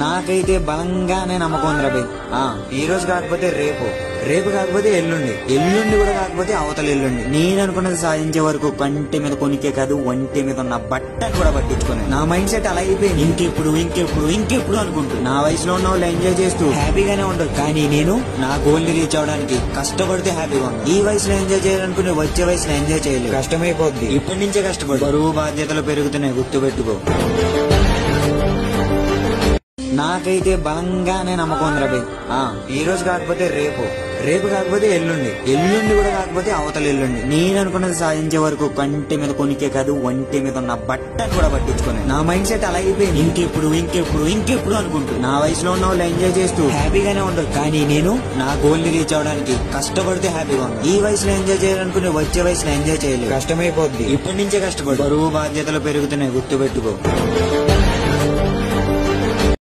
నాకైతే బలంగానే నమ్మకం ఉంది రాబే. ఈ రోజు కాకపోతే రేపు, రేపు కాకపోతే ఎల్లుండి, ఎల్లుండి కూడా కాకపోతే అవతల ఎల్లుండి. నేను అనుకున్నది సాధించే వరకు కంటి మీద కొనికే కాదు, ఒంటి మీద ఉన్న బట్టలు కూడా పట్టించుకుని నా మైండ్ సెట్ అలా అయిపోయింది. ఇంకెప్పుడు ఇంకెప్పుడు ఇంకెప్పుడు అనుకుంటూ నా వయసులో ఉన్న వాళ్ళు ఎంజాయ్ చేస్తూ హ్యాపీగానే ఉండదు. కానీ నేను నా గోల్ ని రీచ్ అవడానికి కష్టపడితే హ్యాపీగా ఉంది. ఈ వయసులో ఎంజాయ్ చేయాలనుకుని వచ్చే వయసులో ఎంజాయ్ చేయలేదు, కష్టమైపోద్ది. ఇప్పటి నుంచే కష్టపడు. బరువు బాధ్యతలు పెరుగుతున్నాయి, గుర్తుపెట్టుకో. నాకైతే బలంగానే నమ్మకం ఉంది రాబే. ఈ రోజు కాకపోతే రేపు, రేపు కాకపోతే ఎల్లుండి, ఎల్లుండి కూడా కాకపోతే అవతల ఎల్లుండి. నేను అనుకున్నది సాధించే వరకు కంటి మీద కొనికే కాదు, ఒంటి మీద ఉన్న బట్టలు కూడా పట్టించుకుని నా మైండ్ సెట్ అలా అయిపోయింది. ఇంకెప్పుడు ఇంకెప్పుడు ఇంకెప్పుడు అనుకుంటూ నా వయసులో ఉన్న వాళ్ళు ఎంజాయ్ చేస్తూ హ్యాపీగానే ఉండదు. కానీ నేను నా గోల్ ని రీచ్ అవడానికి కష్టపడితే హ్యాపీగా ఉంది. ఈ వయసులో ఎంజాయ్ చేయాలనుకుని వచ్చే వయసులో ఎంజాయ్ చేయలేదు, కష్టమైపోద్ది. ఇప్పటి నుంచే కష్టపడు. బరువు బాధ్యతలు పెరుగుతున్నాయి, గుర్తుపెట్టుకో.